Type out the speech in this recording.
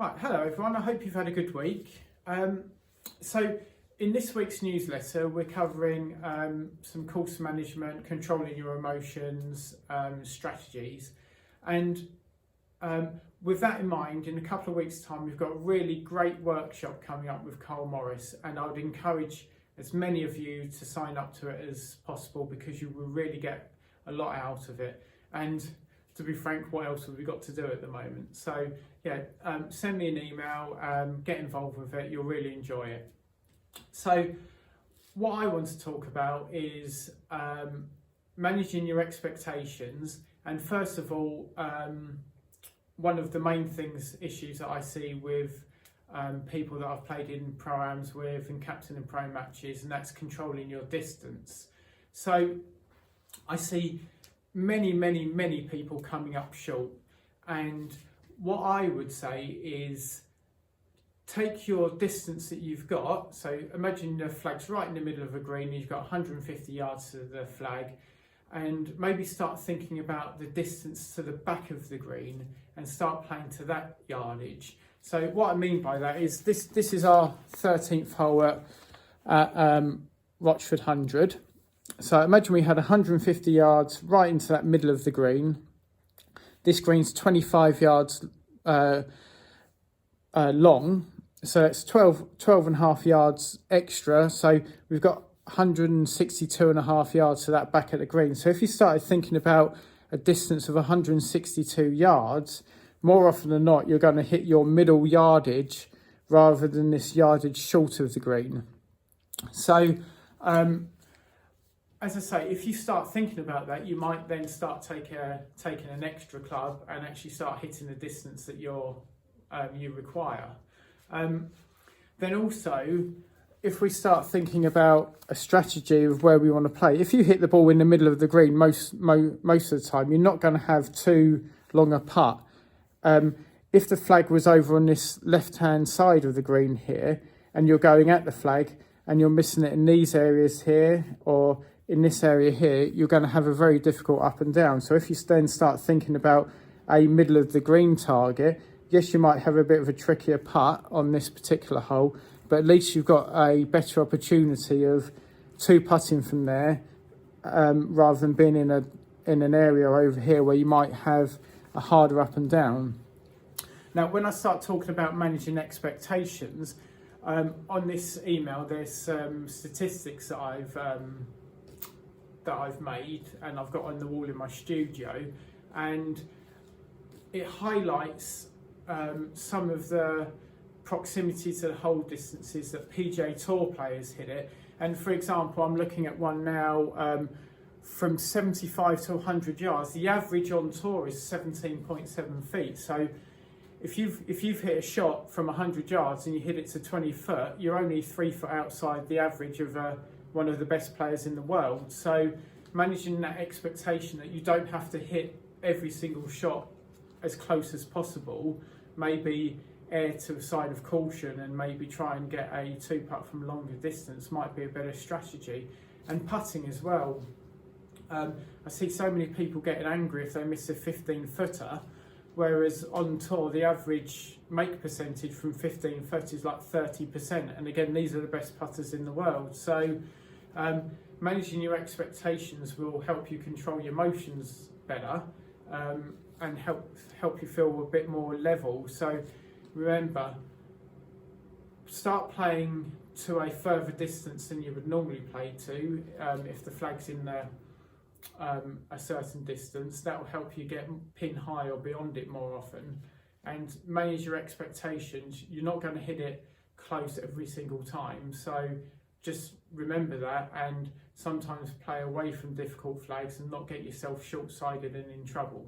Right, hello everyone, I hope you've had a good week. So in this week's newsletter we're covering some course management, controlling your emotions, strategies, and with that in mind, in a couple of weeks time we've got a really great workshop coming up with Carl Morris, and I would encourage as many of you to sign up to it as possible because you will really get a lot out of it. And to be frank, what else have we got to do at the moment? So yeah, send me an email, get involved with it, you'll really enjoy it. So what I want to talk about is managing your expectations. And first of all, one of the main issues that I see with people that I've played in pro-ams with and captain in pro matches, and that's controlling your distance. So I see many people coming up short, and what I would say is take your distance that you've got. So imagine the flag's right in the middle of a green and you've got 150 yards to the flag, and maybe start thinking about the distance to the back of the green and start playing to that yardage. So what I mean by that is this is our 13th hole at Rochford 100. So imagine we had 150 yards right into that middle of the green. This green's 25 yards long, so it's 12 and a half yards extra. So we've got 162 and a half yards to that back at the green. So if you started thinking about a distance of 162 yards, more often than not, you're going to hit your middle yardage rather than this yardage short of the green. So, as I say, if you start thinking about that, you might then start taking an extra club and actually start hitting the distance that you require. Then also, if we start thinking about a strategy of where we want to play, if you hit the ball in the middle of the green most of the time, you're not going to have too long a putt. If the flag was over on this left-hand side of the green here, and you're going at the flag and you're missing it in these areas here or in this area here, you're going to have a very difficult up and down. So if you then start thinking about a middle of the green target, yes, you might have a bit of a trickier putt on this particular hole, but at least you've got a better opportunity of two putting from there, rather than being in an area over here where you might have a harder up and down. Now, when I start talking about managing expectations, on this email there's some statistics that I've made and I've got on the wall in my studio, and it highlights some of the proximity to the hole distances that PGA Tour players hit it. And for example, I'm looking at one now from 75 to 100 yards. The average on tour is 17.7 feet. So if you've hit a shot from 100 yards and you hit it to 20 foot, you're only 3 foot outside the average of one of the best players in the world. So managing that expectation that you don't have to hit every single shot as close as possible, maybe err to the side of caution and maybe try and get a two putt from longer distance might be a better strategy. And putting as well. I see so many people getting angry if they miss a 15 footer, whereas on tour the average make percentage from 15 foot is like 30%, and again these are the best putters in the world. So managing your expectations will help you control your emotions better, and help you feel a bit more level. So remember, start playing to a further distance than you would normally play to. If the flag's in a certain distance, that will help you get pin high or beyond it more often. And manage your expectations. You're not going to hit it close every single time, so just remember that, and sometimes play away from difficult flags and not get yourself short-sided and in trouble.